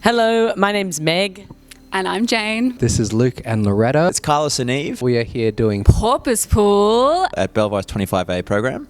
Hello, my name's Meg. And I'm Jane. This is Luke and Loretta. It's Carlos and Eve. We are here doing Porpoise Pool at Belvoir's 25A program.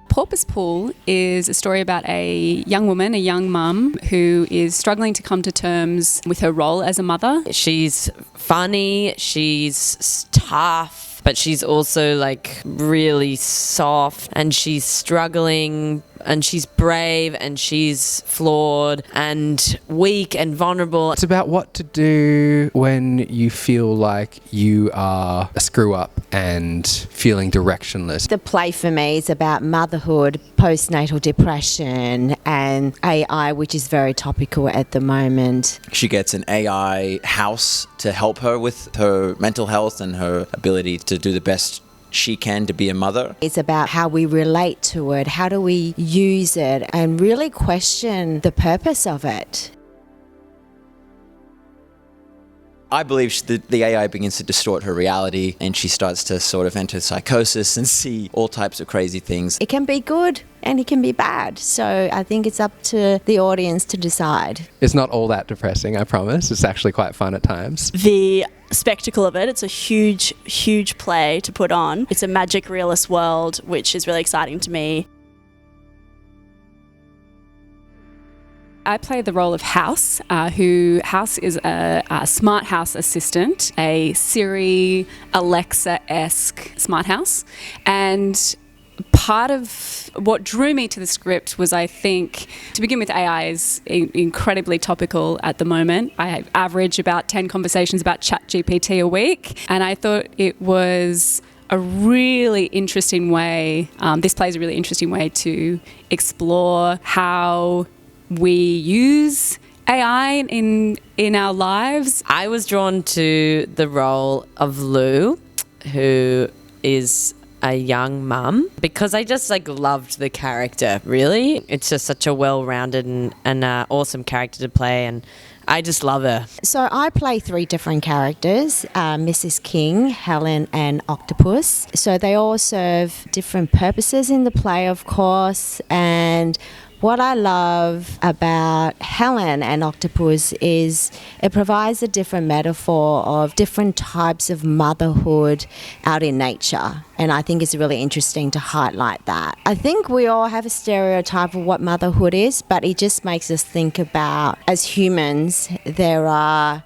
Porpoise Pool is a story about a young woman, a young mum, who is struggling to come to terms with her role as a mother. She's funny, she's tough, but she's also like really soft, and she's struggling, and she's brave, and she's flawed and weak and vulnerable. It's about what to do when you feel like you are a screw up and feeling directionless. The play for me is about motherhood, postnatal depression, and AI, which is very topical at the moment. She gets an AI house to help her with her mental health and her ability to do the best she can to be a mother. It's about how we relate to it, how do we use it, and really question the purpose of it. I believe the AI begins to distort her reality, and she starts to sort of enter psychosis and see all types of crazy things. It can be good and it can be bad. So I think it's up to the audience to decide. It's not all that depressing, I promise. It's actually quite fun at times. The spectacle of it, it's a huge play to put on. It's a magic realist world, which is really exciting to me. I play the role of House, House is a smart house assistant, a Siri, Alexa-esque smart house. And part of what drew me to the script was, I think, to begin with, AI is incredibly topical at the moment. I average about 10 conversations about ChatGPT a week, and I thought it was a really interesting way, this play is a really interesting way to explore how we use AI in our lives. I was drawn to the role of Lou, who is a young mum, because I just loved the character, really. It's just such a well-rounded and awesome character to play, and I just love her. So I play 3 different characters, Mrs. King, Helen and Octopus. So they all serve different purposes in the play, of course, and what I love about Helen and Octopus is it provides a different metaphor of different types of motherhood out in nature. And I think it's really interesting to highlight that. I think we all have a stereotype of what motherhood is, but it just makes us think about, as humans, there are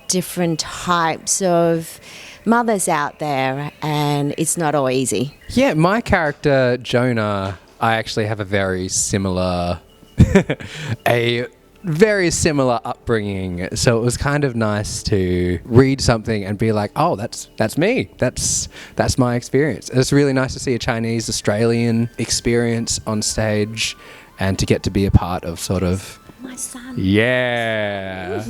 different types of mothers out there, and it's not all easy. Yeah, my character, Jonah, I actually have a very similar upbringing, so it was kind of nice to read something and be like, oh, that's me, that's my experience. It's really nice to see a Chinese Australian experience on stage and to get to be a part of sort of My son. Yeah.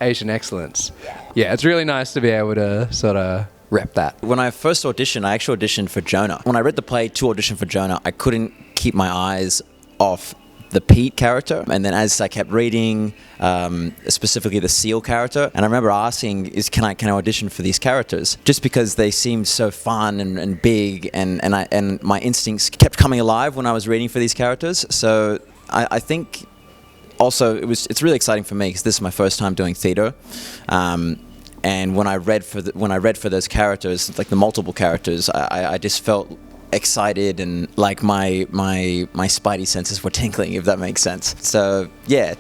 Asian excellence. Yeah, it's really nice to be able to sort of rep that. When I first auditioned, I actually auditioned for Jonah. When I read the play to audition for Jonah, I couldn't keep my eyes off the Pete character. And then as I kept reading, specifically the Seal character, and I remember asking, can I audition for these characters? Just because they seemed so fun and big, and my instincts kept coming alive when I was reading for these characters. So I think also it's really exciting for me because this is my first time doing theatre. And when I read for those characters, like the multiple characters, I just felt excited, and like my spidey senses were tingling, if that makes sense. So yeah,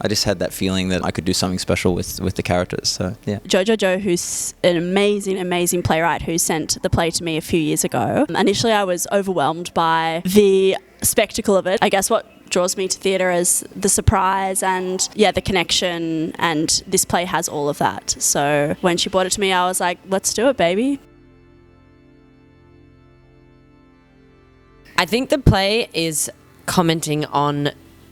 I just had that feeling that I could do something special with the characters. So yeah. JoJo Zhou, who's an amazing playwright who sent the play to me a few years ago. Initially, I was overwhelmed by the spectacle of it. I guess what draws me to theatre is the surprise and the connection, and this play has all of that. So when she brought it to me, I was like, let's do it, baby. I think the play is commenting on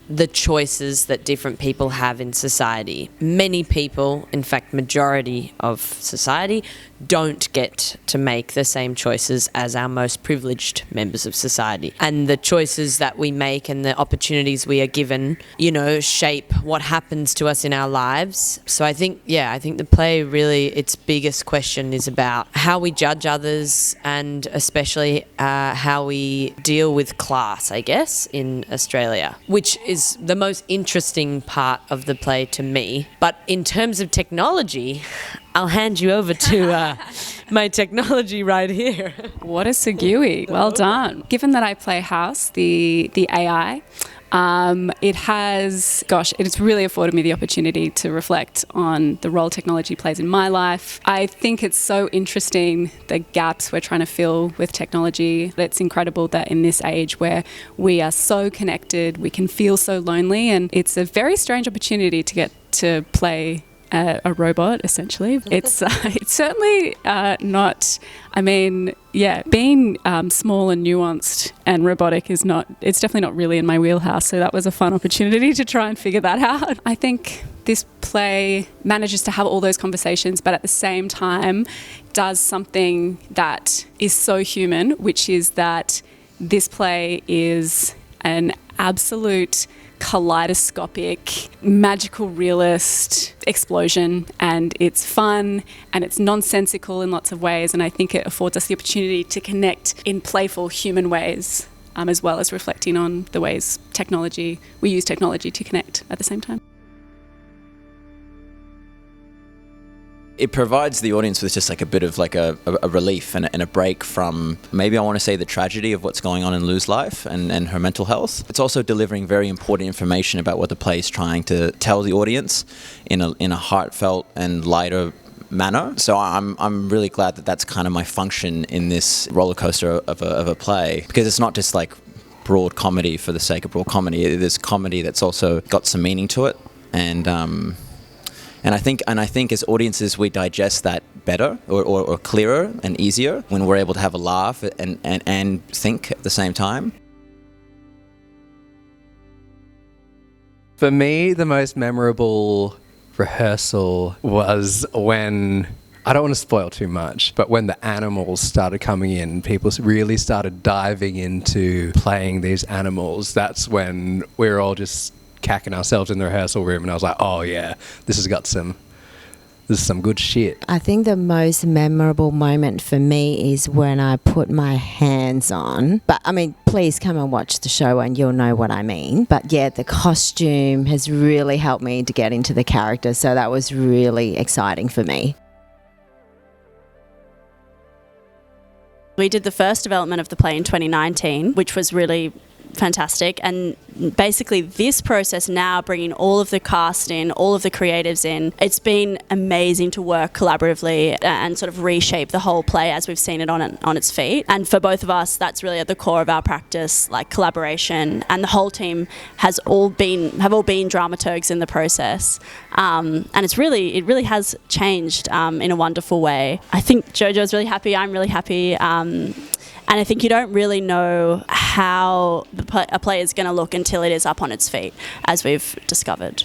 the choices that different people have in society. Many people, in fact, majority of society, don't get to make the same choices as our most privileged members of society. And the choices that we make and the opportunities we are given, you know, shape what happens to us in our lives. So I think the play really, its biggest question is about how we judge others and especially how we deal with class, I guess, in Australia, which is the most interesting part of the play to me. But in terms of technology, I'll hand you over to my technology right here. What a segue. Well done. Given that I play House, the AI, it's really afforded me the opportunity to reflect on the role technology plays in my life. I think it's so interesting, the gaps we're trying to fill with technology. It's incredible that in this age where we are so connected, we can feel so lonely, and it's a very strange opportunity to get to play a robot, essentially. It's certainly not, being small and nuanced and robotic it's definitely not really in my wheelhouse, so that was a fun opportunity to try and figure that out. I think this play manages to have all those conversations, but at the same time does something that is so human, which is that this play is an absolute kaleidoscopic, magical realist explosion, and it's fun and it's nonsensical in lots of ways, and I think it affords us the opportunity to connect in playful human ways, as well as reflecting on the ways we use technology to connect at the same time. It provides the audience with just like a bit of like a relief and a break from, maybe I want to say, the tragedy of what's going on in Lou's life and her mental health. It's also delivering very important information about what the play is trying to tell the audience in a heartfelt and lighter manner. So I'm really glad that that's kind of my function in this roller coaster of a play, because it's not just like broad comedy for the sake of broad comedy. It is comedy that's also got some meaning to it, and I think as audiences we digest that better or clearer and easier when we're able to have a laugh and think at the same time. For me, the most memorable rehearsal was when, I don't want to spoil too much, but when the animals started coming in, people really started diving into playing these animals. That's when we were all just cacking ourselves in the rehearsal room, and I was like, oh yeah, this is some good shit. I think the most memorable moment for me is when I put my hands on, but I mean, please come and watch the show and you'll know what I mean. But yeah, the costume has really helped me to get into the character, so that was really exciting for me. We did the first development of the play in 2019, which was really fantastic, and basically this process now, bringing all of the cast in, all of the creatives in, it's been amazing to work collaboratively and sort of reshape the whole play as we've seen it on its feet. And for both of us, that's really at the core of our practice, like collaboration, and the whole team have all been dramaturgs in the process, and it really has changed in a wonderful way. I think JoJo's really happy, I'm really happy, and I think you don't really know how a play is going to look until it is up on its feet, as we've discovered.